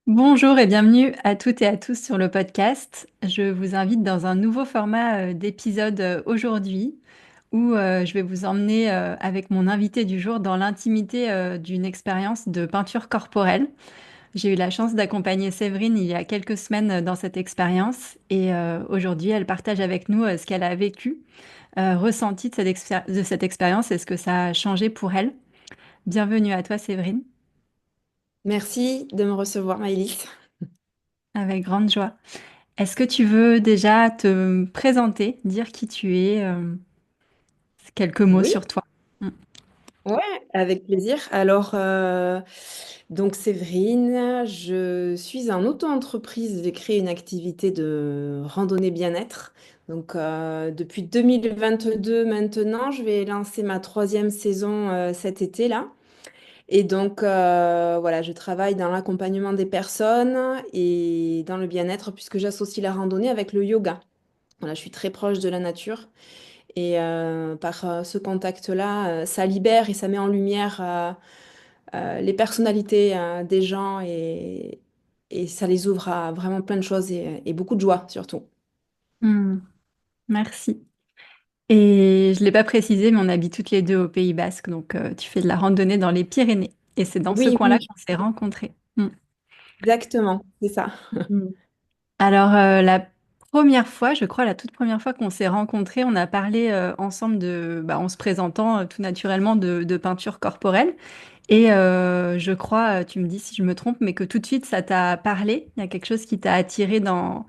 Bonjour et bienvenue à toutes et à tous sur le podcast. Je vous invite dans un nouveau format d'épisode aujourd'hui où je vais vous emmener avec mon invité du jour dans l'intimité d'une expérience de peinture corporelle. J'ai eu la chance d'accompagner Séverine il y a quelques semaines dans cette expérience et aujourd'hui elle partage avec nous ce qu'elle a vécu, ressenti de cette expérience et ce que ça a changé pour elle. Bienvenue à toi Séverine, Merci de me recevoir, Maëlys. avec grande joie. Est-ce que tu veux déjà te présenter, dire qui tu es, quelques mots Oui, sur toi? Mm. ouais, avec plaisir. Alors, donc Séverine, je suis en auto-entreprise. J'ai créé une activité de randonnée bien-être. Donc, depuis 2022 maintenant, je vais lancer ma troisième saison cet été-là. Et donc, voilà, je travaille dans l'accompagnement des personnes et dans le bien-être puisque j'associe la randonnée avec le yoga. Voilà, je suis très proche de la nature. Et par ce contact-là, ça libère et ça met en lumière les personnalités des gens et ça les ouvre à vraiment plein de choses et beaucoup de joie surtout. Mm. Merci. Et je ne l'ai pas précisé, mais on habite toutes les deux au Pays Basque, donc tu fais de la randonnée dans les Pyrénées. Et c'est dans ce Oui, coin-là oui, qu'on s'est rencontrés. Mm. exactement, c'est ça. Mm. Alors, la première fois, je crois, la toute première fois qu'on s'est rencontrés, on a parlé ensemble en se présentant tout naturellement de peinture corporelle. Et je crois, tu me dis si je me trompe, mais que tout de suite ça t'a parlé. Il y a quelque chose qui t'a attiré dans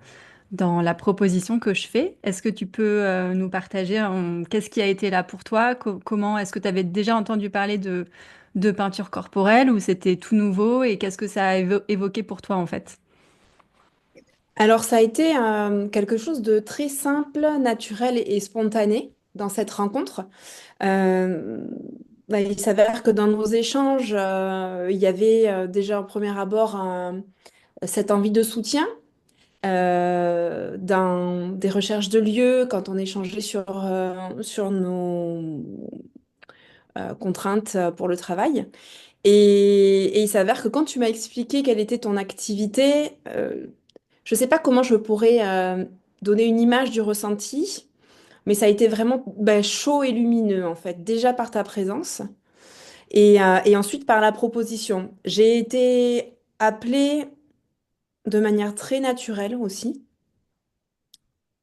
la proposition que je fais. Est-ce que tu peux nous partager qu'est-ce qui a été là pour toi? Comment est-ce que tu avais déjà entendu parler de peinture corporelle ou c'était tout nouveau et qu'est-ce que ça a évoqué pour toi en fait? Alors ça a été quelque chose de très simple, naturel et spontané dans cette rencontre. Euh, il s'avère que dans nos échanges, il y avait déjà au premier abord cette envie de soutien. Dans des recherches de lieux, quand on échangeait sur nos contraintes pour le travail. Et il s'avère que quand tu m'as expliqué quelle était ton activité, je ne sais pas comment je pourrais donner une image du ressenti, mais ça a été vraiment chaud et lumineux en fait, déjà par ta présence et ensuite par la proposition. J'ai été appelée de manière très naturelle aussi,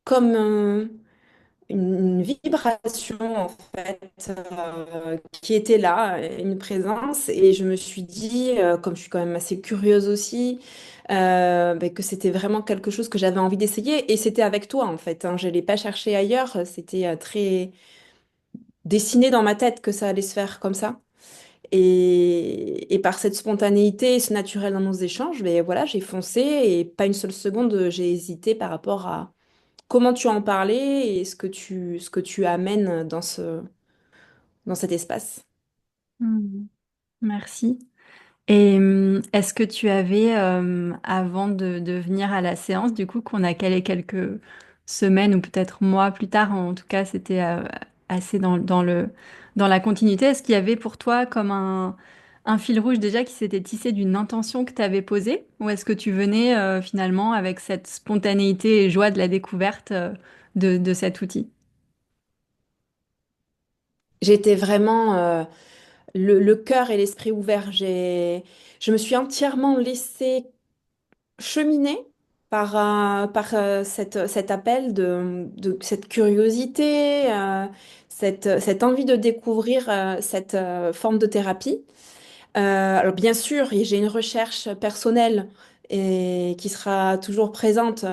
comme une vibration en fait qui était là, une présence et je me suis dit, comme je suis quand même assez curieuse aussi, que c'était vraiment quelque chose que j'avais envie d'essayer et c'était avec toi en fait, hein. Je l'ai pas cherché ailleurs, c'était très dessiné dans ma tête que ça allait se faire comme ça. Et par cette spontanéité et ce naturel dans nos échanges, voilà, j'ai foncé et pas une seule seconde j'ai hésité par rapport à comment tu en parlais et ce que tu amènes dans cet espace. Hmm. Merci. Et est-ce que tu avais, avant de venir à la séance, du coup, qu'on a calé quelques semaines ou peut-être mois plus tard, en tout cas, c'était assez dans la continuité, est-ce qu'il y avait pour toi comme un fil rouge déjà qui s'était tissé d'une intention que tu avais posée? Ou est-ce que tu venais finalement avec cette spontanéité et joie de la découverte de cet outil? J'étais vraiment le cœur et l'esprit ouverts. Je me suis entièrement laissée cheminer par cet appel de cette curiosité, cette envie de découvrir cette forme de thérapie. Alors bien sûr, j'ai une recherche personnelle et qui sera toujours présente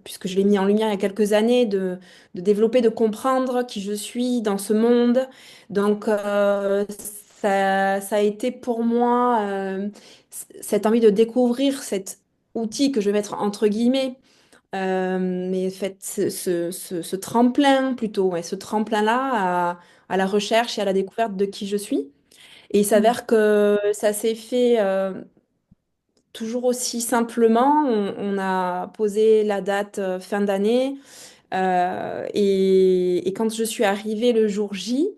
puisque je l'ai mis en lumière il y a quelques années de développer, de comprendre qui je suis dans ce monde. Donc ça a été pour moi cette envie de découvrir cet outil que je vais mettre entre guillemets, mais fait ce tremplin plutôt, ouais, ce tremplin-là à la recherche et à la découverte de qui je suis. Et il Mm. s'avère que ça s'est fait toujours aussi simplement. On a posé la date fin d'année et quand je suis arrivée le jour J,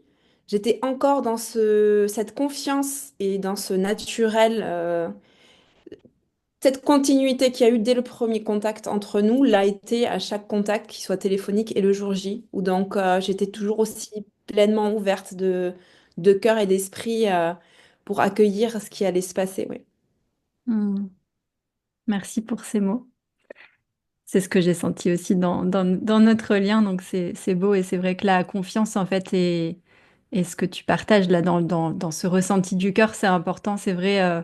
j'étais encore dans cette confiance et dans ce naturel cette continuité qu'il y a eu dès le premier contact entre nous l'a été à chaque contact, qu'il soit téléphonique et le jour J, où donc j'étais toujours aussi pleinement ouverte de cœur et d'esprit pour accueillir ce qui allait se passer. Oui. Hmm. Merci pour ces mots. C'est ce que j'ai senti aussi dans notre lien, donc c'est beau et c'est vrai que la confiance en fait et ce que tu partages là dans ce ressenti du cœur, c'est important, c'est vrai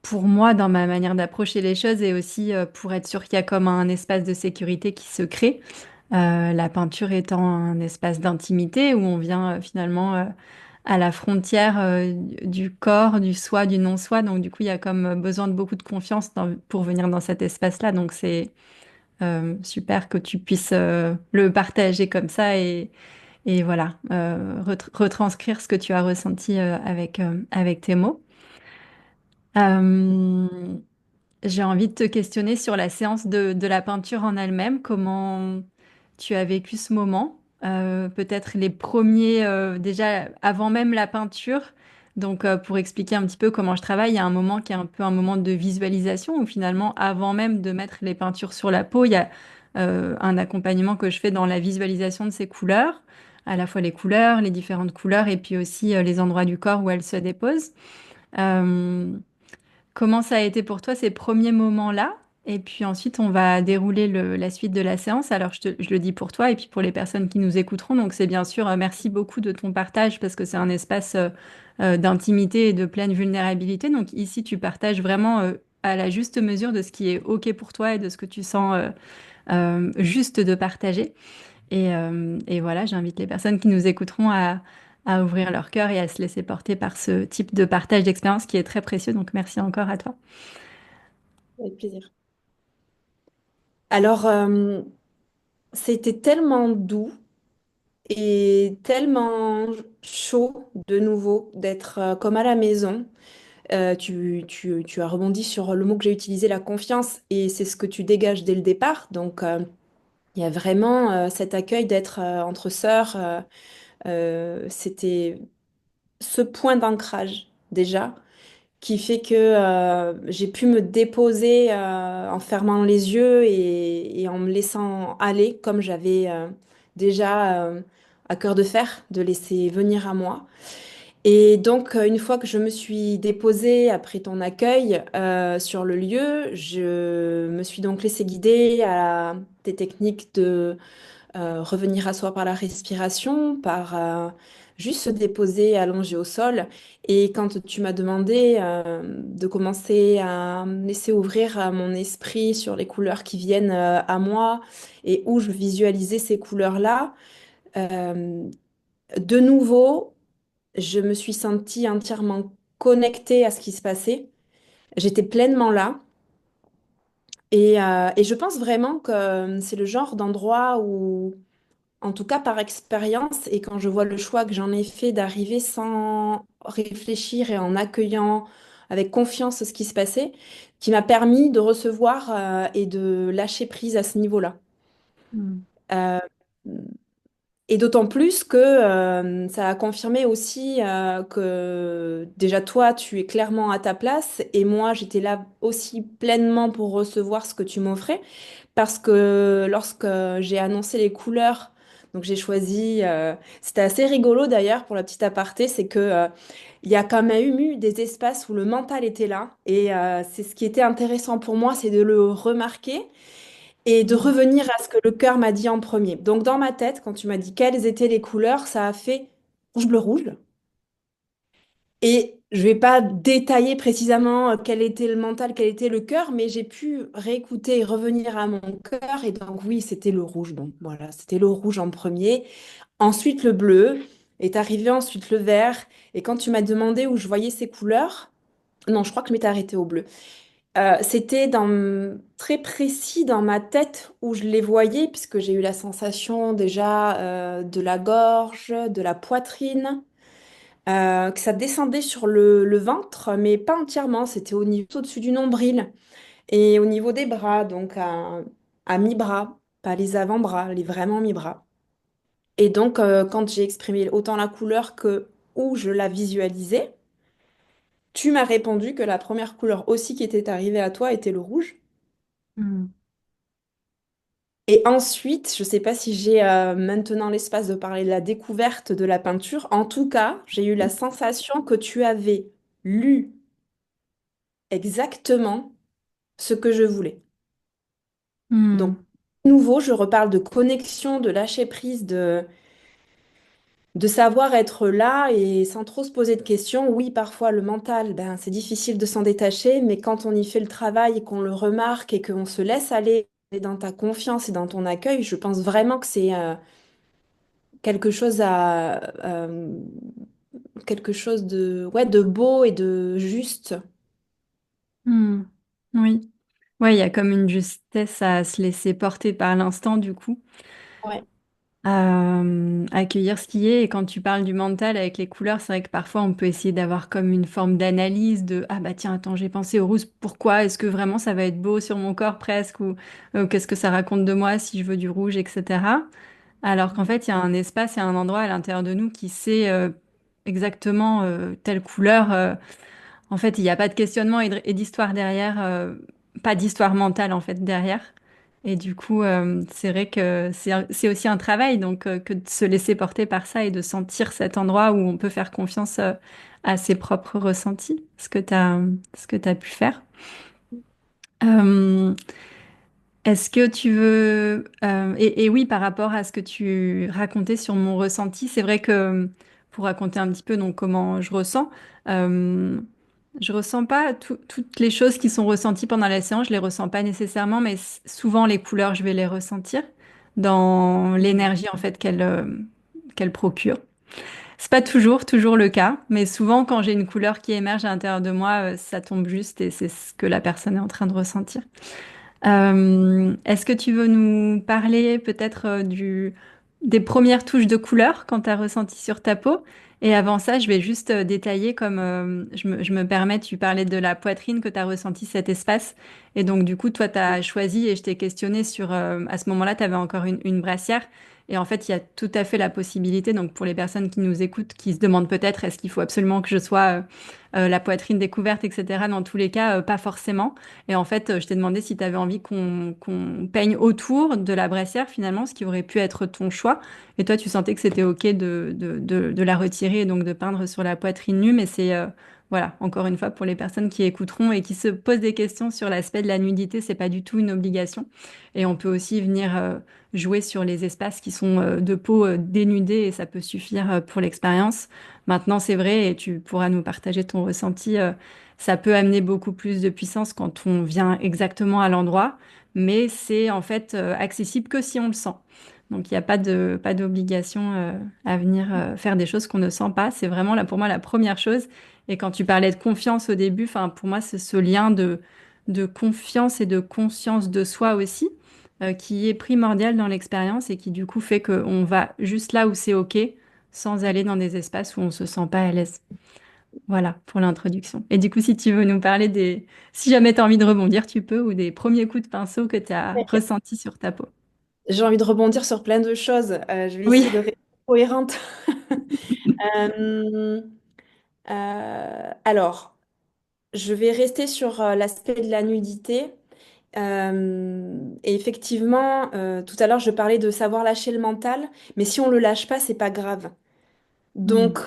pour moi dans ma manière d'approcher les choses et aussi pour être sûr qu'il y a comme un espace de sécurité qui se crée. La peinture étant un espace d'intimité où on vient finalement à la frontière du corps, du soi, du non-soi, donc du coup il y a comme besoin de beaucoup de confiance pour venir dans cet espace-là, donc c'est super que tu puisses le partager comme ça et voilà, retranscrire ce que tu as ressenti avec tes mots. Euh, j'ai envie de te questionner sur la séance de la peinture en elle-même. Comment tu as vécu ce moment? Peut-être les premiers, déjà avant même la peinture. Donc, pour expliquer un petit peu comment je travaille, il y a un moment qui est un peu un moment de visualisation où finalement, avant même de mettre les peintures sur la peau, il y a un accompagnement que je fais dans la visualisation de ces couleurs, à la fois les couleurs, les différentes couleurs et puis aussi les endroits du corps où elles se déposent. Euh, Comment ça a été pour toi ces premiers moments-là? Et puis ensuite, on va dérouler la suite de la séance. Alors, je le dis pour toi et puis pour les personnes qui nous écouteront. Donc, c'est bien sûr, merci beaucoup de ton partage parce que c'est un espace d'intimité et de pleine vulnérabilité. Donc, ici, tu partages vraiment à la juste mesure de ce qui est OK pour toi et de ce que tu sens juste de partager. Et voilà, j'invite les personnes qui nous écouteront à ouvrir leur cœur et à se laisser porter par ce type de partage d'expérience qui est très précieux. Donc, merci encore à toi. Avec plaisir. Alors, c'était tellement doux et tellement chaud de nouveau d'être comme à la maison. Tu as rebondi sur le mot que j'ai utilisé, la confiance, et c'est ce que tu dégages dès le départ. Donc, il y a vraiment cet accueil d'être entre sœurs. C'était ce point d'ancrage déjà qui fait que j'ai pu me déposer en fermant les yeux et en me laissant aller comme j'avais déjà à cœur de faire, de laisser venir à moi. Et donc, une fois que je me suis déposée après ton accueil sur le lieu, je me suis donc laissée guider à des techniques de revenir à soi par la respiration, par juste se déposer allongé au sol. Et quand tu m'as demandé de commencer à me laisser ouvrir mon esprit sur les couleurs qui viennent à moi et où je visualisais ces couleurs-là, euh, de nouveau, je me suis sentie entièrement connectée à ce qui se passait. J'étais pleinement là. Et je pense vraiment que c'est le genre d'endroit où, en tout cas par expérience, et quand je vois le choix que j'en ai fait d'arriver sans réfléchir et en accueillant avec confiance ce qui se passait, qui m'a permis de recevoir et de lâcher prise à ce niveau-là. Mm. Euh, et d'autant plus que ça a confirmé aussi que déjà toi, tu es clairement à ta place et moi, j'étais là aussi pleinement pour recevoir ce que tu m'offrais. Parce que lorsque j'ai annoncé les couleurs, donc j'ai choisi, c'était assez rigolo d'ailleurs pour la petite aparté, c'est que il y a quand même eu des espaces où le mental était là. Et c'est ce qui était intéressant pour moi, c'est de le remarquer et de Mm. revenir à ce que le cœur m'a dit en premier. Donc dans ma tête, quand tu m'as dit quelles étaient les couleurs, ça a fait rouge, bleu, rouge. Et je vais pas détailler précisément quel était le mental, quel était le cœur, mais j'ai pu réécouter et revenir à mon cœur. Et donc oui, c'était le rouge. Donc voilà, c'était le rouge en premier. Ensuite le bleu est arrivé, ensuite le vert. Et quand tu m'as demandé où je voyais ces couleurs, non, je crois que je m'étais arrêtée au bleu. C'était très précis dans ma tête où je les voyais, puisque j'ai eu la sensation déjà de la gorge, de la poitrine, que ça descendait sur le ventre, mais pas entièrement. C'était au niveau au-dessus du nombril et au niveau des bras, donc à mi-bras, pas les avant-bras, les vraiment mi-bras. Et donc, quand j'ai exprimé autant la couleur que où je la visualisais, tu m'as répondu que la première couleur aussi qui était arrivée à toi était le rouge. Hmm. Et ensuite, je ne sais pas si j'ai maintenant l'espace de parler de la découverte de la peinture. En tout cas, j'ai eu la sensation que tu avais lu exactement ce que je voulais. Donc, Hmm. de nouveau, je reparle de connexion, de lâcher prise, de savoir être là et sans trop se poser de questions. Oui, parfois, le mental, ben, c'est difficile de s'en détacher, mais quand on y fait le travail et qu'on le remarque et qu'on se laisse aller dans ta confiance et dans ton accueil, je pense vraiment que c'est quelque chose quelque chose de, ouais, de beau et de juste. Hmm. Oui. Ouais, il y a comme une justesse à se laisser porter par l'instant, du coup, Ouais. à accueillir ce qui est. Et quand tu parles du mental avec les couleurs, c'est vrai que parfois on peut essayer d'avoir comme une forme d'analyse de ah bah tiens, attends, j'ai pensé au rouge, pourquoi? Est-ce que vraiment ça va être beau sur mon corps presque? Ou qu'est-ce que ça raconte de moi si je veux du rouge, etc. Alors qu'en fait, il y a un espace et un endroit à l'intérieur de nous qui sait exactement telle couleur. En fait, il n'y a pas de questionnement et d'histoire derrière, pas d'histoire mentale en fait derrière. Et du coup, c'est vrai que c'est aussi un travail donc que de se laisser porter par ça et de sentir cet endroit où on peut faire confiance à ses propres ressentis, ce que tu pu faire. Euh, Est-ce que tu veux... et oui, par rapport à ce que tu racontais sur mon ressenti, c'est vrai que pour raconter un petit peu donc, comment euh, je ressens pas toutes les choses qui sont ressenties pendant la séance, je les ressens pas nécessairement, mais souvent les couleurs, je vais les ressentir dans l'énergie en fait qu'elles procurent. C'est pas toujours le cas, mais souvent quand j'ai une couleur qui émerge à l'intérieur de moi, ça tombe juste et c'est ce que la personne est en train de ressentir. Est-ce que tu veux nous parler peut-être des premières touches de couleur quand tu as ressenti sur ta peau? Et avant ça, je vais juste détailler comme je me permets, tu parlais de la poitrine que tu as ressenti cet espace. Et donc, du coup, toi, tu as choisi et je t'ai questionné sur, à ce moment-là, tu avais encore une brassière. Et en fait, il y a tout à fait la possibilité, donc pour les personnes qui nous écoutent, qui se demandent peut-être, est-ce qu'il faut absolument que je sois la poitrine découverte, etc. Dans tous les cas, pas forcément. Et en fait, je t'ai demandé si tu avais envie qu'on peigne autour de la brassière, finalement, ce qui aurait pu être ton choix. Et toi, tu sentais que c'était OK de la retirer et donc de peindre sur la poitrine nue. Mais c'est, voilà, encore une fois, pour les personnes qui écouteront et qui se posent des questions sur l'aspect de la nudité, c'est pas du tout une obligation. Et on peut aussi venir jouer sur les espaces qui sont de peau dénudée et ça peut suffire pour l'expérience. Maintenant, c'est vrai, et tu pourras nous partager ton ressenti. Ça peut amener beaucoup plus de puissance quand on vient exactement à l'endroit, mais c'est en fait accessible que si on le sent. Donc il n'y a pas d'obligation à venir faire des choses qu'on ne sent pas. C'est vraiment là pour moi la première chose. Et quand tu parlais de confiance au début, enfin pour moi c'est ce lien de confiance et de conscience de soi aussi qui est primordial dans l'expérience et qui du coup fait qu'on va juste là où c'est OK sans aller dans des espaces où on se sent pas à l'aise. Voilà pour l'introduction. Et du coup, si tu veux nous parler des... Si jamais tu as envie de rebondir, tu peux, ou des premiers coups de pinceau que tu as ressentis sur ta peau. J'ai envie de rebondir sur plein de choses. Je vais Oui. essayer de rester cohérente. Euh, alors, je vais rester sur l'aspect de la nudité. Et effectivement, tout à l'heure, je parlais de savoir lâcher le mental, mais si on le lâche pas, c'est pas grave. Hmm. Donc,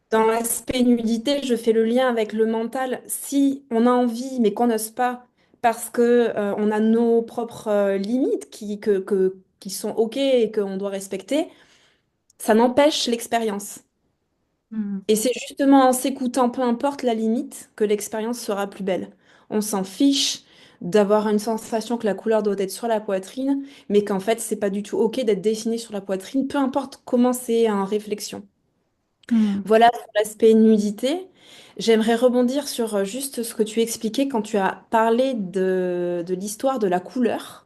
dans l'aspect nudité, je fais le lien avec le mental. Si on a envie, mais qu'on n'ose pas, parce que on a nos propres limites qui sont OK et qu'on doit respecter, ça n'empêche l'expérience. Hmm. Et c'est justement en s'écoutant, peu importe la limite, que l'expérience sera plus belle. On s'en fiche d'avoir une sensation que la couleur doit être sur la poitrine, mais qu'en fait, c'est pas du tout OK d'être dessiné sur la poitrine, peu importe comment c'est en réflexion. Hmm. Voilà pour l'aspect nudité. J'aimerais rebondir sur juste ce que tu expliquais quand tu as parlé de l'histoire de la couleur.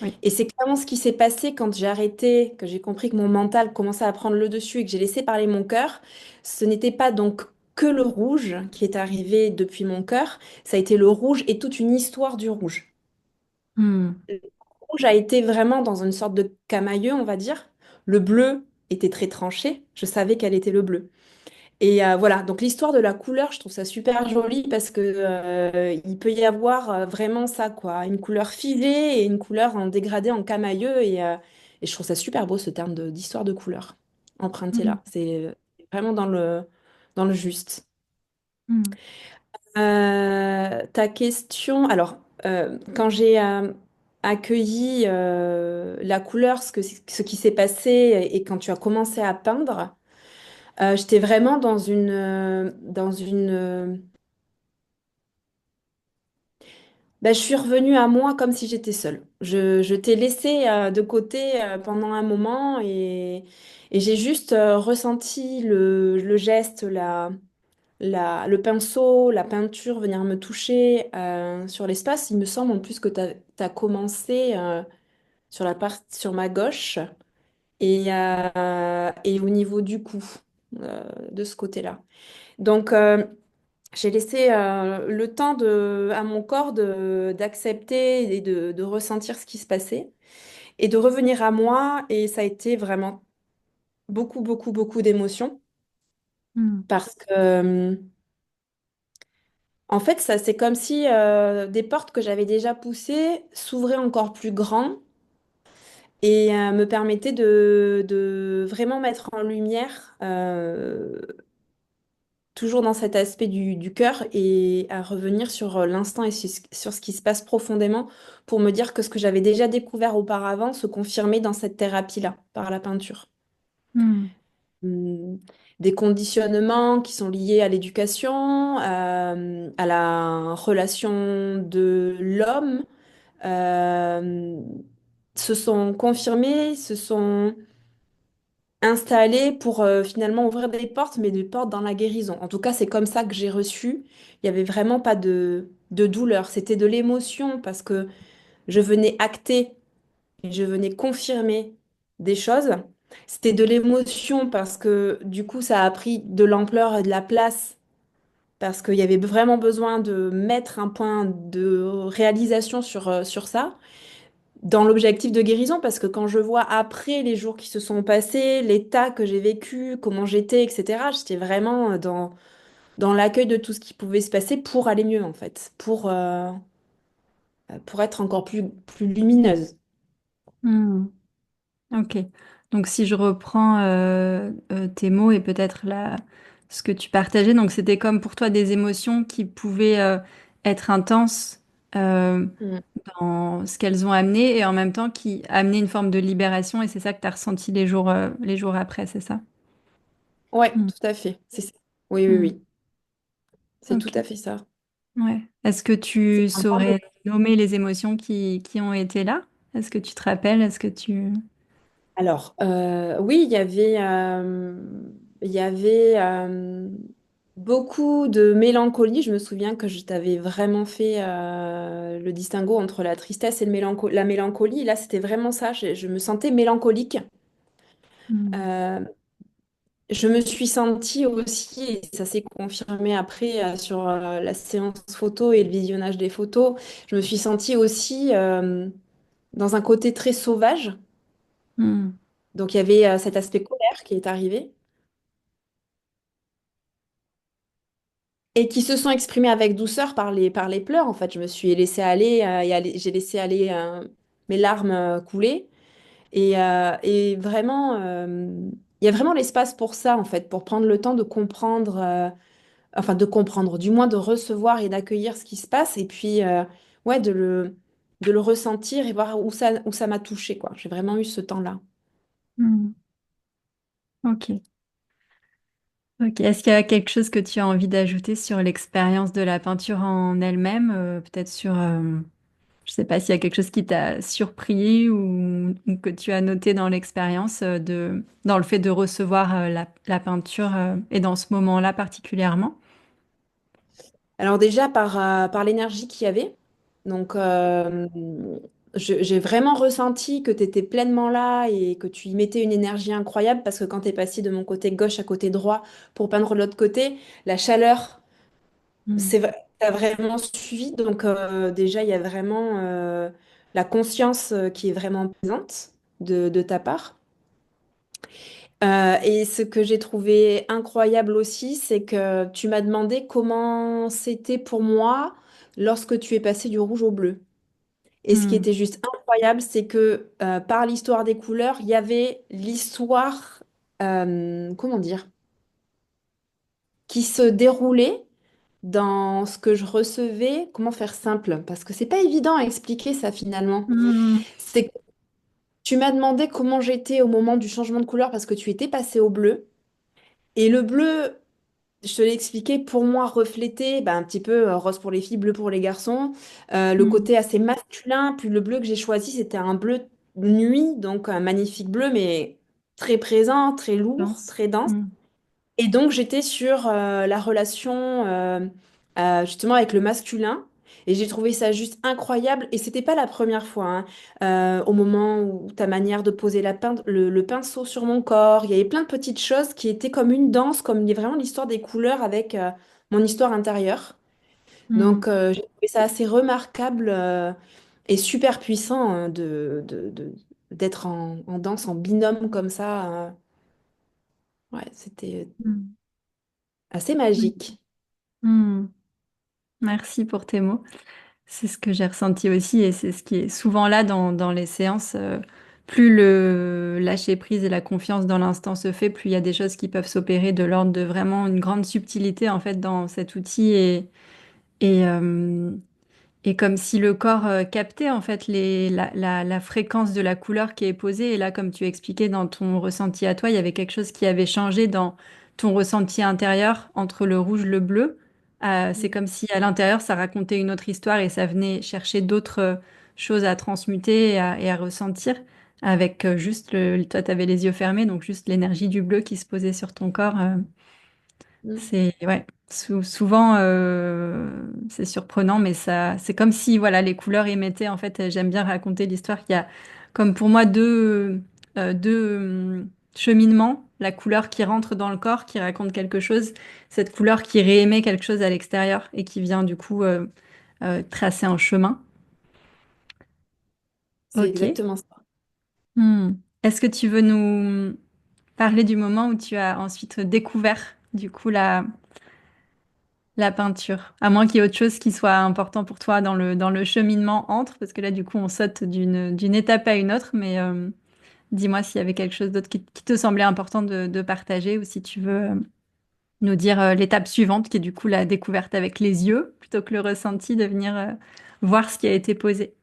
Oui. Et c'est clairement ce qui s'est passé quand j'ai arrêté, que j'ai compris que mon mental commençait à prendre le dessus et que j'ai laissé parler mon cœur. Ce n'était pas donc que le rouge qui est arrivé depuis mon cœur, ça a été le rouge et toute une histoire du rouge. Hmm. Le rouge a été vraiment dans une sorte de camailleux, on va dire. Le bleu était très tranché, je savais quel était le bleu. Et voilà, donc l'histoire de la couleur, je trouve ça super joli parce que il peut y avoir vraiment ça, quoi. Une couleur figée et une couleur en dégradé, en camailleux. Et je trouve ça super beau ce terme d'histoire de couleur emprunté Mm. là. C'est vraiment dans le juste. Mm. Ta question, alors, quand j'ai accueilli la couleur, ce qui s'est passé et quand tu as commencé à peindre, j'étais vraiment ben, je suis revenue à moi comme si j'étais seule. Je t'ai laissé de côté pendant un moment et j'ai juste ressenti le geste, le pinceau, la peinture venir me toucher sur l'espace. Il me semble en plus que tu as commencé sur ma gauche et au niveau du cou, de ce côté-là. Donc, j'ai laissé le temps à mon corps d'accepter et de ressentir ce qui se passait et de revenir à moi. Et ça a été vraiment beaucoup, beaucoup, beaucoup d'émotions Mm. parce que, en fait, ça, c'est comme si des portes que j'avais déjà poussées s'ouvraient encore plus grand et me permettaient de vraiment mettre en lumière toujours dans cet aspect du cœur et à revenir sur l'instant et sur ce qui se passe profondément pour me dire que ce que j'avais déjà découvert auparavant se confirmait dans cette thérapie-là, par la peinture. Mm. Hum, Des conditionnements qui sont liés à l'éducation, à la relation de l'homme, euh, se sont confirmés, se sont installé pour finalement ouvrir des portes, mais des portes dans la guérison. En tout cas, c'est comme ça que j'ai reçu. Il n'y avait vraiment pas de douleur, c'était de l'émotion parce que je venais acter et je venais confirmer des choses. C'était de l'émotion parce que du coup, ça a pris de l'ampleur et de la place parce qu'il y avait vraiment besoin de mettre un point de réalisation sur ça dans l'objectif de guérison, parce que quand je vois après les jours qui se sont passés, l'état que j'ai vécu, comment j'étais, etc., j'étais vraiment dans l'accueil de tout ce qui pouvait se passer pour aller mieux, en fait, pour être encore plus lumineuse. Mm. Ok. Donc si je reprends tes mots et peut-être ce que tu partageais, donc c'était comme pour toi des émotions qui pouvaient être intenses euh, Mm. dans ce qu'elles ont amené et en même temps qui amenaient une forme de libération et c'est ça que tu as ressenti les jours après, c'est ça? Ouais, Mm. tout à fait. C'est ça. Oui, oui, Mm. oui. C'est tout Ok. à fait ça. Ouais. Est-ce que C'est tu un bon mot. saurais nommer les émotions qui ont été là? Est-ce que tu te rappelles? Est-ce que tu... Alors, oui, il y avait beaucoup de mélancolie. Je me souviens que je t'avais vraiment fait le distinguo entre la tristesse et la mélancolie. Là, c'était vraiment ça. Je me sentais mélancolique. Mm. Euh, je me suis sentie aussi, et ça s'est confirmé après sur la séance photo et le visionnage des photos, je me suis sentie aussi dans un côté très sauvage. Mm. Donc, il y avait cet aspect colère qui est arrivé. Et qui se sont exprimés avec douceur par les pleurs, en fait. Je me suis laissée aller, j'ai laissé aller mes larmes couler. Et vraiment, il y a vraiment l'espace pour ça, en fait, pour prendre le temps de comprendre, enfin de comprendre, du moins de recevoir et d'accueillir ce qui se passe, et puis, ouais, de le ressentir et voir où ça m'a touché, quoi. J'ai vraiment eu ce temps-là. Mm. Ok. Ok. Est-ce qu'il y a quelque chose que tu as envie d'ajouter sur l'expérience de la peinture en elle-même? Peut-être sur, je sais pas s'il y a quelque chose qui t'a surpris ou que tu as noté dans l'expérience dans le fait de recevoir la peinture et dans ce moment-là particulièrement. Alors déjà par l'énergie qu'il y avait. Donc j'ai vraiment ressenti que tu étais pleinement là et que tu y mettais une énergie incroyable parce que quand tu es passé de mon côté gauche à côté droit pour peindre de l'autre côté, la chaleur, Mm. t'as vraiment suivi. Donc déjà il y a vraiment la conscience qui est vraiment présente de ta part. Et ce que j'ai trouvé incroyable aussi, c'est que tu m'as demandé comment c'était pour moi lorsque tu es passé du rouge au bleu. Et ce qui Hmm. était juste incroyable, c'est que par l'histoire des couleurs, il y avait l'histoire, comment dire, qui se déroulait dans ce que je recevais. Comment faire simple? Parce que c'est pas évident à expliquer ça finalement. Hmm. C'est que tu m'as demandé comment j'étais au moment du changement de couleur parce que tu étais passé au bleu. Et le bleu, je te l'ai expliqué, pour moi, reflétait bah, un petit peu rose pour les filles, bleu pour les garçons. Le Hmm. côté assez masculin. Puis le bleu que j'ai choisi, c'était un bleu nuit, donc un magnifique bleu, mais très présent, très lourd, Dense. très dense. Hmm. Et donc, j'étais sur la relation justement avec le masculin. Et j'ai trouvé ça juste incroyable. Et c'était pas la première fois, hein. Au moment où ta manière de poser le pinceau sur mon corps, il y avait plein de petites choses qui étaient comme une danse, comme vraiment l'histoire des couleurs avec mon histoire intérieure. Hmm. Donc, j'ai trouvé ça assez remarquable et super puissant hein, d'être en danse, en binôme comme ça. Ouais, c'était Hmm. assez Hmm. magique. Hmm. Merci pour tes mots. C'est ce que j'ai ressenti aussi et c'est ce qui est souvent là dans les séances. Plus le lâcher prise et la confiance dans l'instant se fait, plus il y a des choses qui peuvent s'opérer de l'ordre de vraiment une grande subtilité en fait dans cet outil et, euh, et comme si le corps captait en fait la fréquence de la couleur qui est posée. Et là, comme tu expliquais dans ton ressenti à toi, il y avait quelque chose qui avait changé dans ton ressenti intérieur entre le rouge et le bleu. C'est comme si à l'intérieur, ça racontait une autre histoire et ça venait chercher d'autres choses à transmuter et à ressentir. Avec juste toi, tu avais les yeux fermés, donc juste l'énergie du bleu qui se posait sur ton corps. Mm. C'est ouais, souvent c'est surprenant, mais ça, c'est comme si voilà les couleurs émettaient. En fait, j'aime bien raconter l'histoire qu'il y a, comme pour moi deux cheminements. La couleur qui rentre dans le corps, qui raconte quelque chose, cette couleur qui réémet quelque chose à l'extérieur et qui vient du coup tracer un chemin. C'est Ok. exactement ça. Hmm. Est-ce que tu veux nous parler du moment où tu as ensuite découvert du coup la peinture, à moins qu'il y ait autre chose qui soit important pour toi dans le cheminement entre, parce que là, du coup, on saute d'une étape à une autre, mais dis-moi s'il y avait quelque chose d'autre qui te semblait important de partager ou si tu veux nous dire l'étape suivante, qui est du coup la découverte avec les yeux, plutôt que le ressenti de venir voir ce qui a été posé.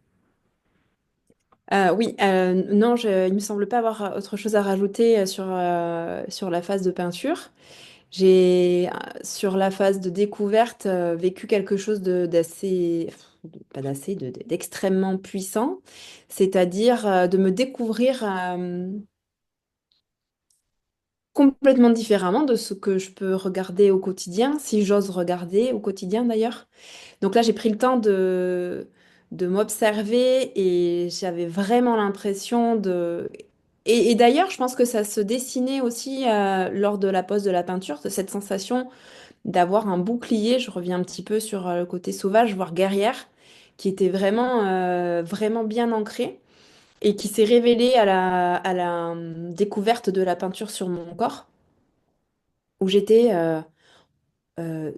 Oui, non, il me semble pas avoir autre chose à rajouter sur la phase de peinture. J'ai, sur la phase de découverte, vécu quelque chose d'assez, pas d'assez, d'extrêmement puissant, c'est-à-dire de me découvrir complètement différemment de ce que je peux regarder au quotidien, si j'ose regarder au quotidien d'ailleurs. Donc là, j'ai pris le temps de m'observer et j'avais vraiment l'impression de... Et d'ailleurs, je pense que ça se dessinait aussi lors de la pose de la peinture, cette sensation d'avoir un bouclier. Je reviens un petit peu sur le côté sauvage, voire guerrière, qui était vraiment, vraiment bien ancré et qui s'est révélé à la découverte de la peinture sur mon corps, où j'étais euh,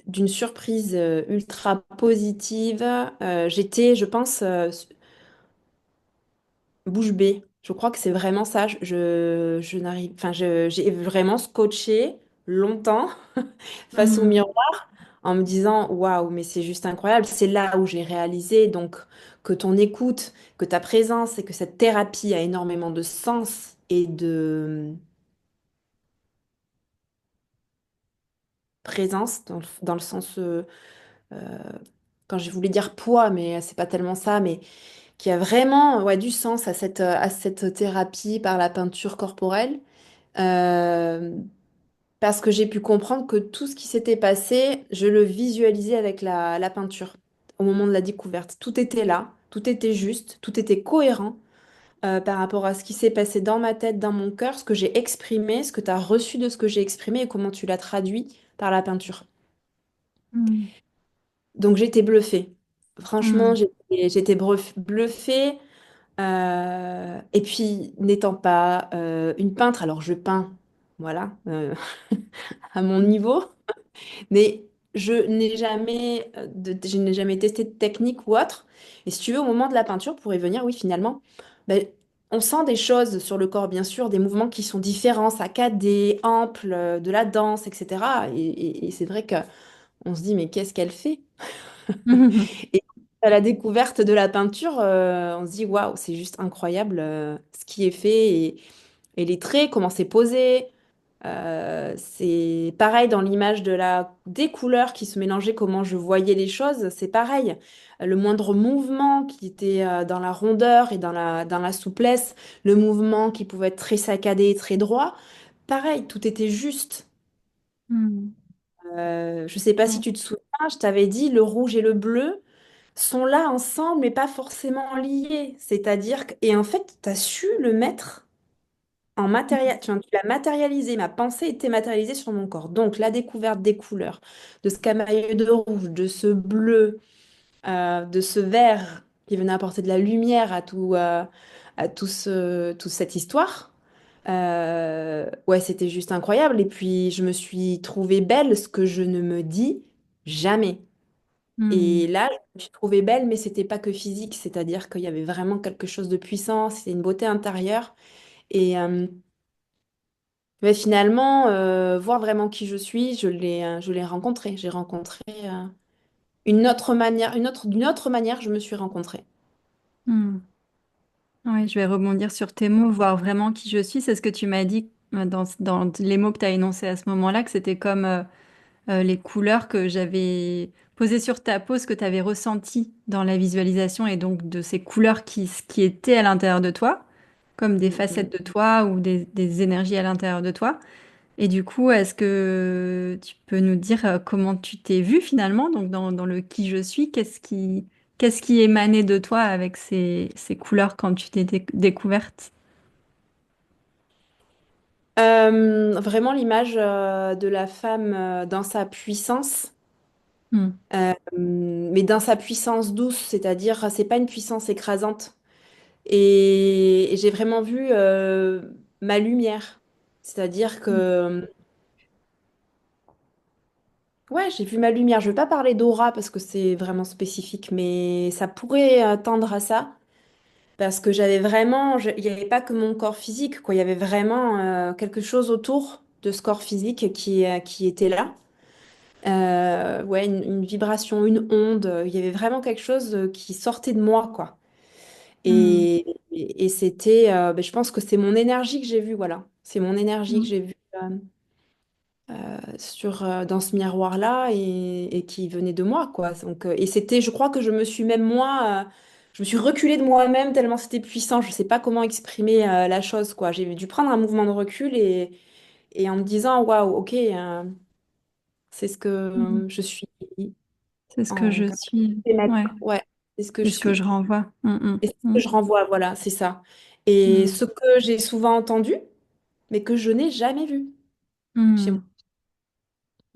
d'une surprise ultra positive. J'étais, je pense, bouche bée. Je crois que c'est vraiment ça. Je n'arrive, enfin, j'ai vraiment scotché longtemps face au Hmm. miroir en me disant, waouh, mais c'est juste incroyable. C'est là où j'ai réalisé donc que ton écoute, que ta présence et que cette thérapie a énormément de sens et de présence dans le sens euh, quand j'ai voulu dire poids, mais c'est pas tellement ça, mais qui a vraiment ouais, du sens à cette thérapie par la peinture corporelle. Euh, Parce que j'ai pu comprendre que tout ce qui s'était passé, je le visualisais avec la peinture au moment de la découverte. Tout était là, tout était juste, tout était cohérent par rapport à ce qui s'est passé dans ma tête, dans mon cœur, ce que j'ai exprimé, ce que tu as reçu de ce que j'ai exprimé et comment tu l'as traduit par la peinture. Hmm. Donc j'étais bluffée. Franchement, Hmm. j'étais bluffée. Et puis, n'étant pas une peintre, alors je peins, voilà, à mon niveau, mais je n'ai jamais testé de technique ou autre. Et si tu veux, au moment de la peinture, pour y venir, oui, finalement, ben, on sent des choses sur le corps, bien sûr, des mouvements qui sont différents, saccadés, amples, de la danse, etc. Et c'est vrai qu'on se dit, mais qu'est-ce qu'elle fait? Et à la découverte de la peinture, on se dit, waouh, c'est juste incroyable ce qui est fait et les traits, comment c'est posé. C'est pareil dans l'image des couleurs qui se mélangeaient, comment je voyais les choses, c'est pareil. Le moindre mouvement qui était dans la rondeur et dans la souplesse, le mouvement qui pouvait être très saccadé et très droit, pareil, tout était juste. Mm. Je sais pas si Ouais. tu te souviens, je t'avais dit, le rouge et le bleu sont là ensemble, mais pas forcément liés. C'est-à-dire que, et en fait, tu as su le mettre en matériel, tu l'as matérialisé, ma pensée était matérialisée sur mon corps. Donc, la découverte des couleurs, de ce camailleux de rouge, de ce bleu, de ce vert qui venait apporter de la lumière à toute cette histoire. Ouais, c'était juste incroyable. Et puis, je me suis trouvée belle, ce que je ne me dis jamais. Et Mm. là, je me suis trouvée belle, mais c'était pas que physique, c'est-à-dire qu'il y avait vraiment quelque chose de puissant, c'était une beauté intérieure. Et mais finalement, voir vraiment qui je suis, je l'ai rencontré. J'ai rencontré une autre manière, d'une autre manière, je me suis rencontrée. Mm. Ouais, je vais rebondir sur tes mots, voir vraiment qui je suis. C'est ce que tu m'as dit dans les mots que tu as énoncés à ce moment-là, que c'était comme les couleurs que j'avais posées sur ta peau, ce que tu avais ressenti dans la visualisation et donc de ces couleurs qui étaient à l'intérieur de toi, comme des Mm, mm. facettes de toi ou des énergies à l'intérieur de toi. Et du coup, est-ce que tu peux nous dire comment tu t'es vue finalement, donc dans le qui je suis, qu'est-ce qui émanait de toi avec ces couleurs quand tu t'es découverte? Vraiment l'image de la femme dans sa puissance, Hmm. mais dans sa puissance douce, c'est-à-dire c'est pas une puissance écrasante. Et j'ai vraiment vu ma lumière, c'est-à-dire que ouais, j'ai vu ma lumière. Je ne veux pas parler d'aura parce que c'est vraiment spécifique, mais ça pourrait tendre à ça. Parce que j'avais vraiment, il n'y avait pas que mon corps physique, quoi. Il y avait vraiment quelque chose autour de ce corps physique qui était là. Ouais, une vibration, une onde. Il y avait vraiment quelque chose qui sortait de moi, quoi. Hmm. Et c'était, ben, je pense que c'est mon énergie que j'ai vue, voilà. C'est mon énergie que Hmm. j'ai vue. Dans ce miroir-là et qui venait de moi, quoi. Donc, et c'était, je crois que je me suis même moi, je me suis reculée de moi-même tellement c'était puissant. Je sais pas comment exprimer la chose, quoi. J'ai dû prendre un mouvement de recul et en me disant, waouh, ok, c'est ce Hmm. que je suis C'est ce que en je suis. capacité d'être. Ouais. Ouais, c'est ce que je C'est ce que suis. je renvoie. Hmm, Et c'est ce hmm, que je renvoie, voilà, c'est ça. Et hmm, ce que j'ai souvent entendu, mais que je n'ai jamais vu chez moi.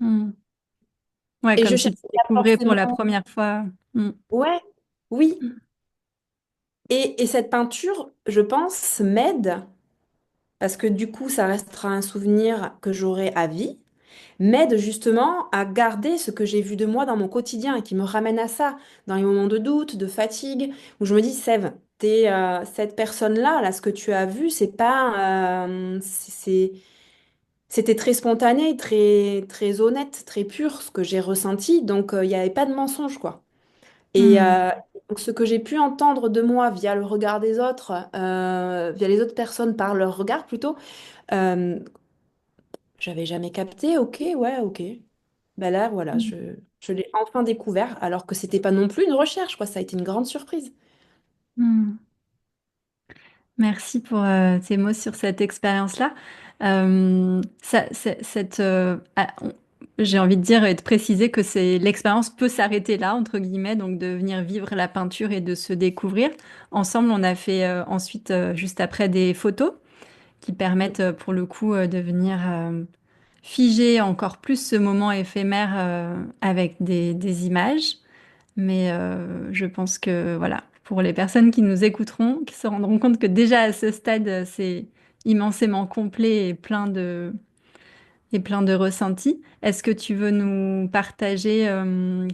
hmm, hmm. Ouais, Et je comme si cherchais tu pas découvrais pour la forcément. première fois. Hmm. Ouais, oui. Et cette peinture, je pense, m'aide, parce que du coup, ça restera un souvenir que j'aurai à vie, m'aide justement à garder ce que j'ai vu de moi dans mon quotidien et qui me ramène à ça, dans les moments de doute, de fatigue, où je me dis, Sève, cette personne-là, là, ce que tu as vu, c'est pas, c'était très spontané, très, très honnête, très pur, ce que j'ai ressenti, donc il n'y avait pas de mensonge, quoi. Et Hmm. donc, ce que j'ai pu entendre de moi via le regard des autres, via les autres personnes par leur regard plutôt, euh, j'avais jamais capté. Ok, ouais, ok. Ben là, voilà, Hmm. je l'ai enfin découvert, alors que c'était pas non plus une recherche, quoi. Ça a été une grande surprise. Hmm. Merci pour tes mots sur cette expérience-là. J'ai envie de dire et de préciser que l'expérience peut s'arrêter là, entre guillemets, donc de venir vivre la peinture et de se découvrir. Ensemble, on a fait ensuite, juste après, des photos qui permettent pour le coup de venir figer encore plus ce moment éphémère avec des images. Mais je pense que voilà. pour les personnes qui nous écouteront, qui se rendront compte que déjà à ce stade, c'est immensément complet et plein de ressentis. Est-ce que tu veux nous partager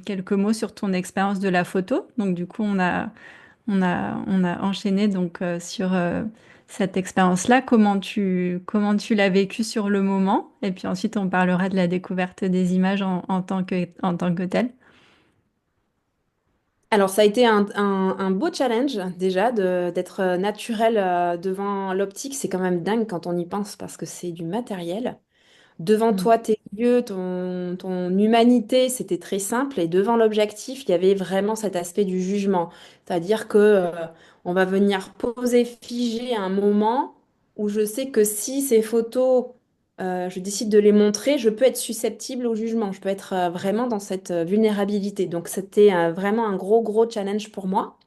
quelques mots sur ton expérience de la photo? Donc du coup, on a enchaîné donc sur cette expérience-là. Comment tu l'as vécue sur le moment? Et puis ensuite, on parlera de la découverte des images en tant que telle. Alors, ça a été un beau challenge déjà d'être naturel devant l'optique. C'est quand même dingue quand on y pense parce que c'est du matériel. Devant Mm. toi, tes yeux, ton humanité, c'était très simple. Et devant l'objectif, il y avait vraiment cet aspect du jugement. C'est-à-dire que, on va venir poser, figer un moment où je sais que si ces photos, je décide de les montrer, je peux être susceptible au jugement. Je peux être vraiment dans cette vulnérabilité. Donc, c'était vraiment un gros, gros challenge pour moi.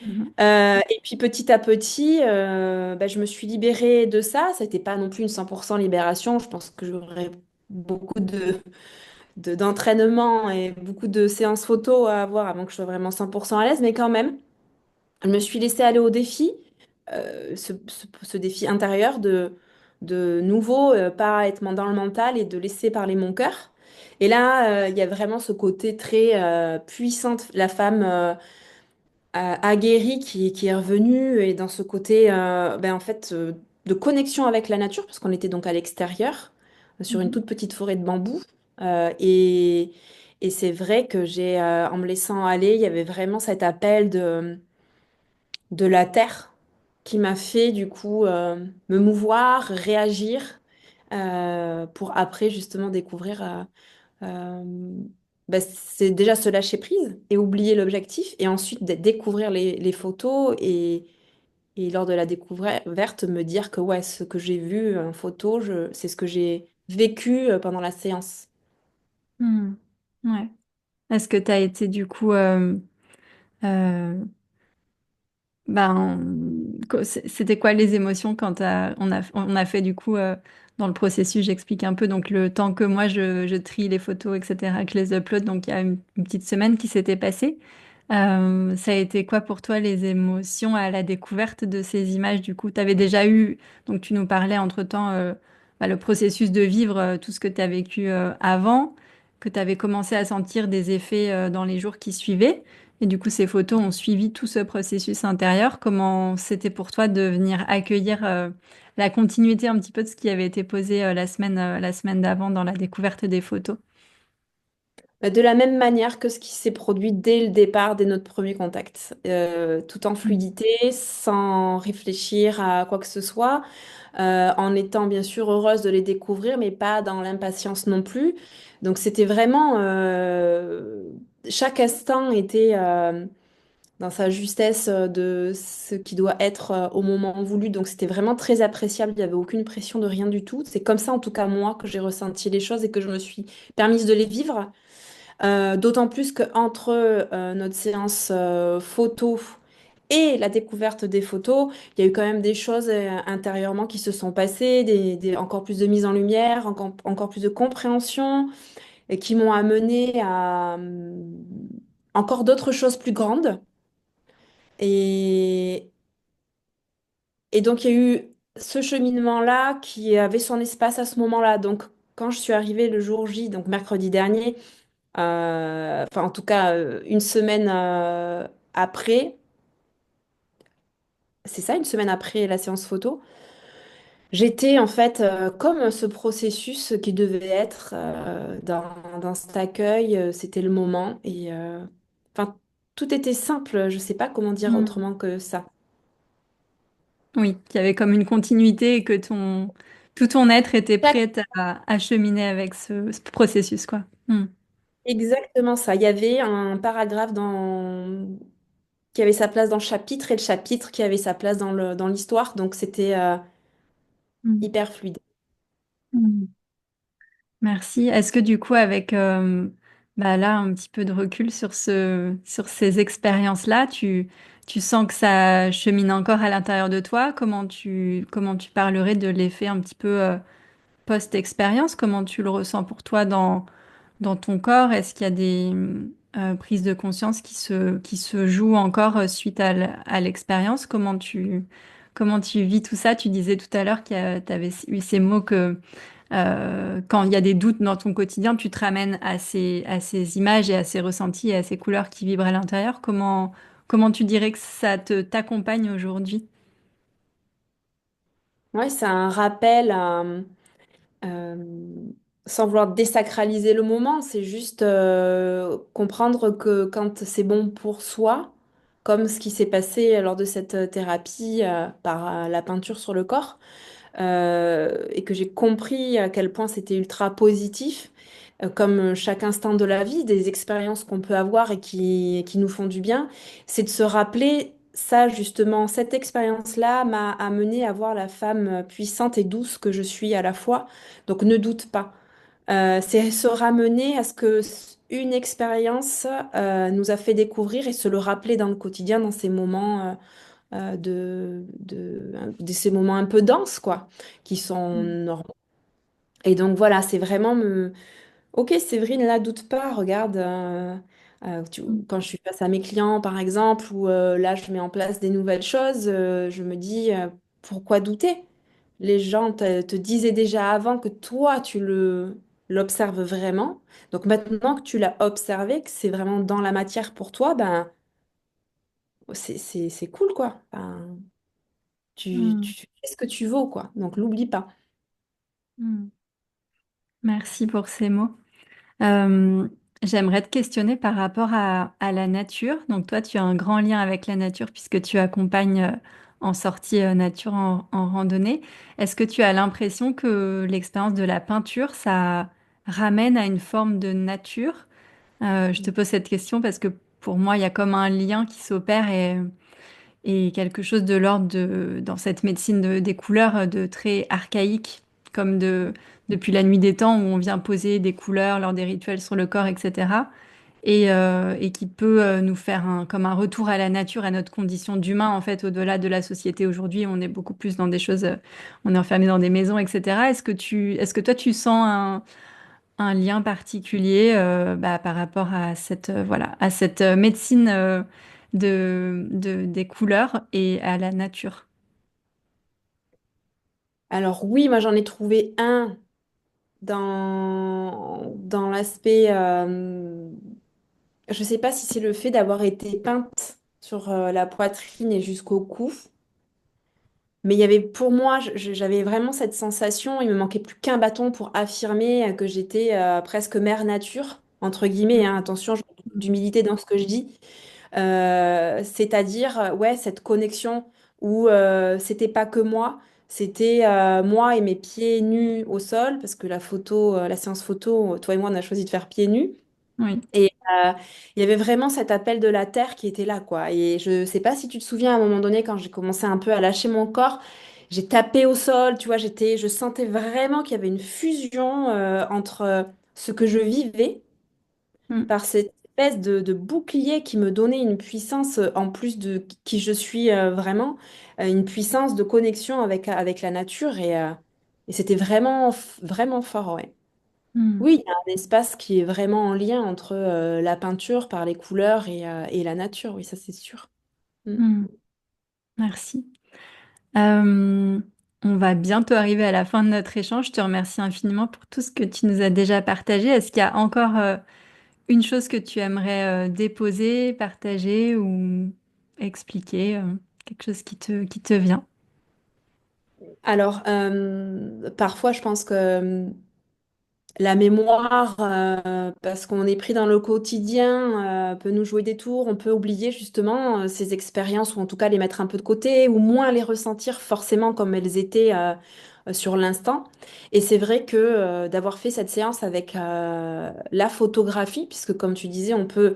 Mhm. Et puis petit à petit, bah, je me suis libérée de ça. Ça n'était pas non plus une 100% libération. Je pense que j'aurais beaucoup d'entraînement et beaucoup de séances photo à avoir avant que je sois vraiment 100% à l'aise. Mais quand même, je me suis laissée aller au défi, ce défi intérieur de nouveau, pas être dans le mental et de laisser parler mon cœur. Et là, il y a vraiment ce côté très puissante, la femme. Aguerri qui est revenu et dans ce côté ben, en fait de connexion avec la nature parce qu'on était donc à l'extérieur sur une Mhm. toute petite forêt de bambou. Et c'est vrai que j'ai en me laissant aller il y avait vraiment cet appel de la terre qui m'a fait du coup me mouvoir, réagir pour après justement découvrir euh, bah, c'est déjà se lâcher prise et oublier l'objectif et ensuite découvrir les photos et lors de la découverte me dire que ouais, ce que j'ai vu en photo, c'est ce que j'ai vécu pendant la séance. Mhm. Ouais. Est-ce que tu as été du coup euh, c'était quoi les émotions quand on a fait du coup dans le processus, j'explique un peu, donc le temps que moi je trie les photos, etc., que je les upload, donc il y a une petite semaine qui s'était passée. Ça a été quoi pour toi les émotions à la découverte de ces images du coup? Tu avais déjà eu, donc tu nous parlais entre-temps le processus de vivre tout ce que tu as vécu avant, que tu avais commencé à sentir des effets dans les jours qui suivaient. Et du coup, ces photos ont suivi tout ce processus intérieur. Comment c'était pour toi de venir accueillir la continuité un petit peu de ce qui avait été posé la semaine d'avant dans la découverte des photos? De la même manière que ce qui s'est produit dès le départ, dès notre premier contact, tout en Mm. fluidité, sans réfléchir à quoi que ce soit, en étant bien sûr heureuse de les découvrir, mais pas dans l'impatience non plus. Donc c'était vraiment, chaque instant était dans sa justesse de ce qui doit être au moment voulu. Donc c'était vraiment très appréciable, il n'y avait aucune pression de rien du tout. C'est comme ça en tout cas moi que j'ai ressenti les choses et que je me suis permise de les vivre. D'autant plus qu'entre notre séance photo et la découverte des photos, il y a eu quand même des choses intérieurement qui se sont passées, encore plus de mise en lumière, encore plus de compréhension, et qui m'ont amené à encore d'autres choses plus grandes. Et, et donc, il y a eu ce cheminement-là qui avait son espace à ce moment-là. Donc, quand je suis arrivée le jour J, donc mercredi dernier, enfin en tout cas une semaine après, c'est ça, une semaine après la séance photo, j'étais en fait comme ce processus qui devait être dans cet accueil, c'était le moment et enfin tout était simple, je sais pas comment dire Mm. autrement que ça. Oui, qu'il y avait comme une continuité et que tout ton être était Chaque- prêt à cheminer avec ce processus, quoi. Mm. Exactement ça. Il y avait un paragraphe qui avait sa place dans le chapitre et le chapitre qui avait sa place dans l'histoire, donc c'était Mm. hyper fluide. Mm. Merci. Est-ce que du coup, avec là un petit peu de recul sur sur ces expériences-là, tu sens que ça chemine encore à l'intérieur de toi? Comment tu parlerais de l'effet un petit peu post-expérience? Comment tu le ressens pour toi dans ton corps? Est-ce qu'il y a prise de conscience qui se joue encore suite à l'expérience. Comment tu vis tout ça? Tu disais tout à l'heure que tu avais eu ces mots que quand il y a des doutes dans ton quotidien, tu te ramènes à ces images et à ces ressentis et à ces couleurs qui vibrent à l'intérieur. Comment tu dirais que ça t'accompagne aujourd'hui? Ouais, c'est un rappel, euh, sans vouloir désacraliser le moment, c'est juste comprendre que quand c'est bon pour soi, comme ce qui s'est passé lors de cette thérapie par la peinture sur le corps, et que j'ai compris à quel point c'était ultra positif, comme chaque instant de la vie, des expériences qu'on peut avoir et qui nous font du bien, c'est de se rappeler ça justement, cette expérience-là m'a amené à voir la femme puissante et douce que je suis à la fois, donc ne doute pas. C'est se ramener à ce que une expérience nous a fait découvrir et se le rappeler dans le quotidien, dans ces moments de ces moments un peu denses, quoi, qui sont Mm. normaux. Et donc voilà, c'est vraiment me... Ok, Séverine, là, doute pas, regarde, Mm. quand je suis face à mes clients, par exemple, ou là, je mets en place des nouvelles choses, je me dis, pourquoi douter? Les gens te disaient déjà avant que toi, l'observes vraiment. Donc maintenant que tu l'as observé, que c'est vraiment dans la matière pour toi, ben, c'est cool, quoi. Ben, Mm. tu fais ce que tu vaux, quoi. Donc, l'oublie pas. Mm. Merci pour ces mots. Euh, J'aimerais te questionner par rapport à la nature. Donc toi, tu as un grand lien avec la nature puisque tu accompagnes en sortie nature en randonnée. Est-ce que tu as l'impression que l'expérience de la peinture, ça ramène à une forme de nature? Je te pose cette question parce que pour moi, il y a comme un lien qui s'opère et quelque chose de l'ordre dans cette médecine des couleurs, de très archaïque, comme depuis la nuit des temps où on vient poser des couleurs lors des rituels sur le corps, etc. Et qui peut nous faire comme un retour à la nature, à notre condition d'humain, en fait, au-delà de la société aujourd'hui, on est beaucoup plus dans des choses, on est enfermé dans des maisons, etc. Est-ce que toi, tu sens un lien particulier par rapport à voilà, à cette médecine des couleurs et à la nature. Alors oui, moi j'en ai trouvé un dans l'aspect, je sais pas si c'est le fait d'avoir été peinte sur la poitrine et jusqu'au cou, mais il y avait pour moi, j'avais vraiment cette sensation, il me manquait plus qu'un bâton pour affirmer que j'étais presque mère nature, entre guillemets, hein, attention, je mets beaucoup d'humilité dans ce que je dis. C'est-à-dire, ouais, cette connexion où c'était pas que moi, c'était moi et mes pieds nus au sol, parce que la photo, la séance photo, toi et moi, on a choisi de faire pieds nus. Oui, Et il y avait vraiment cet appel de la terre qui était là, quoi. Et je sais pas si tu te souviens, à un moment donné, quand j'ai commencé un peu à lâcher mon corps, j'ai tapé au sol, tu vois, je sentais vraiment qu'il y avait une fusion entre ce que je vivais mm, par cette espèce de bouclier qui me donnait une puissance, en plus de qui je suis vraiment, une puissance de connexion avec la nature. Et c'était vraiment, vraiment fort, ouais. mm, Oui, il y a un espace qui est vraiment en lien entre la peinture par les couleurs et la nature, oui, ça c'est sûr. Mm. mm. Merci. Euh, on va bientôt arriver à la fin de notre échange. Je te remercie infiniment pour tout ce que tu nous as déjà partagé. Est-ce qu'il y a encore une chose que tu aimerais déposer, partager ou expliquer, quelque chose qui te vient? Alors, parfois, je pense que la mémoire, parce qu'on est pris dans le quotidien, peut nous jouer des tours. On peut oublier justement ces expériences, ou en tout cas les mettre un peu de côté, ou moins les ressentir forcément comme elles étaient sur l'instant. Et c'est vrai que d'avoir fait cette séance avec la photographie, puisque comme tu disais, on peut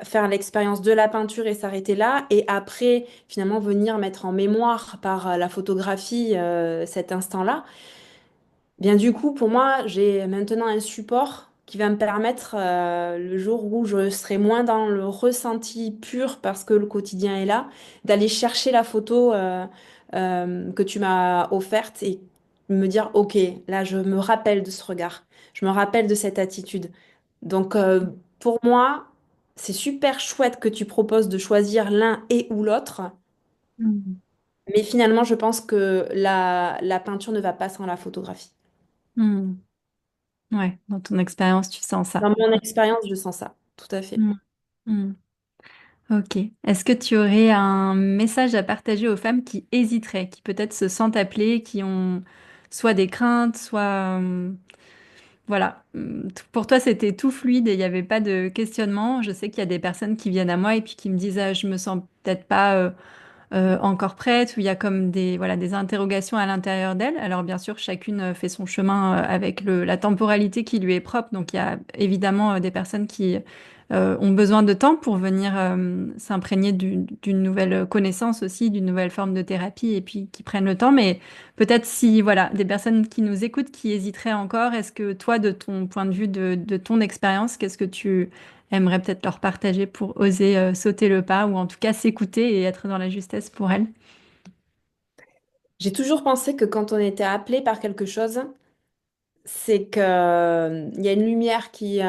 faire l'expérience de la peinture et s'arrêter là, et après finalement venir mettre en mémoire par la photographie cet instant-là. Bien, du coup, pour moi, j'ai maintenant un support qui va me permettre, le jour où je serai moins dans le ressenti pur parce que le quotidien est là, d'aller chercher la photo que tu m'as offerte et me dire, OK, là, je me rappelle de ce regard, je me rappelle de cette attitude. Donc, pour moi, c'est super chouette que tu proposes de choisir l'un et ou l'autre, Mm. mais finalement, je pense que la peinture ne va pas sans la photographie. Mm. Ouais, dans ton expérience, tu sens ça. Dans mon expérience, je sens ça, tout à fait. Mm. Mm. Ok. Est-ce que tu aurais un message à partager aux femmes qui hésiteraient, qui peut-être se sentent appelées, qui ont soit des craintes, soit... voilà. Pour toi, c'était tout fluide et il n'y avait pas de questionnement. Je sais qu'il y a des personnes qui viennent à moi et puis qui me disent, ah, je me sens peut-être pas encore prête, où il y a comme des, voilà, des interrogations à l'intérieur d'elle. Alors bien sûr, chacune fait son chemin avec la temporalité qui lui est propre. Donc il y a évidemment des personnes qui ont besoin de temps pour venir s'imprégner d'une nouvelle connaissance aussi, d'une nouvelle forme de thérapie, et puis qui prennent le temps. Mais peut-être si, voilà, des personnes qui nous écoutent, qui hésiteraient encore, est-ce que toi, de ton point de vue, de ton expérience, qu'est-ce que tu aimerais peut-être leur partager pour oser sauter le pas ou en tout cas s'écouter et être dans la justesse pour elles? J'ai toujours pensé que quand on était appelé par quelque chose, c'est que, il y a une lumière qui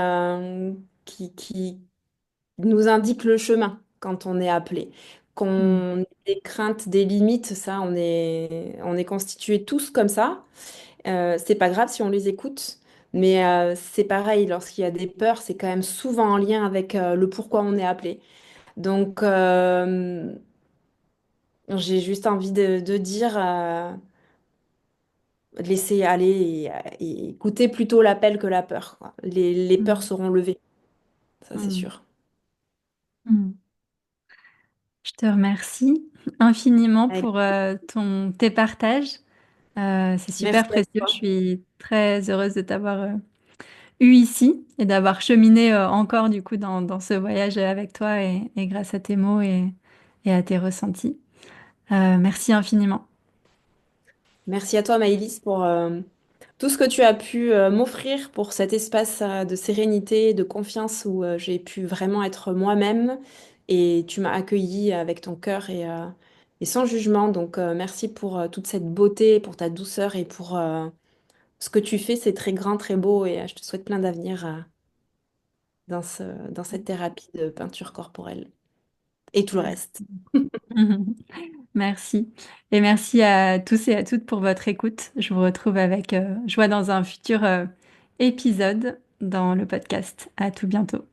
nous indique le chemin quand on est appelé. Mm. Qu'on ait des craintes, des limites, ça, on est constitués tous comme ça. C'est pas grave si on les écoute, mais c'est pareil, lorsqu'il y a des peurs, c'est quand même souvent en lien avec le pourquoi on est appelé. Donc, j'ai juste envie de dire, laisser aller et écouter plutôt l'appel que la peur, quoi. Les peurs Mm. seront levées, ça c'est Mm. sûr. Mm. Je te remercie infiniment Allez, pour tes partages. C'est merci super à précieux. Je toi. suis très heureuse de t'avoir eu ici et d'avoir cheminé encore du coup dans ce voyage avec toi et grâce à tes mots et à tes ressentis. Merci infiniment. Merci à toi, Maïlis, pour tout ce que tu as pu m'offrir pour cet espace de sérénité, de confiance où j'ai pu vraiment être moi-même et tu m'as accueilli avec ton cœur et sans jugement. Donc, merci pour toute cette beauté, pour ta douceur et pour ce que tu fais. C'est très grand, très beau et je te souhaite plein d'avenir dans cette thérapie de peinture corporelle et tout le reste. Merci. Et merci à tous et à toutes pour votre écoute. Je vous retrouve avec joie dans un futur épisode dans le podcast. À tout bientôt.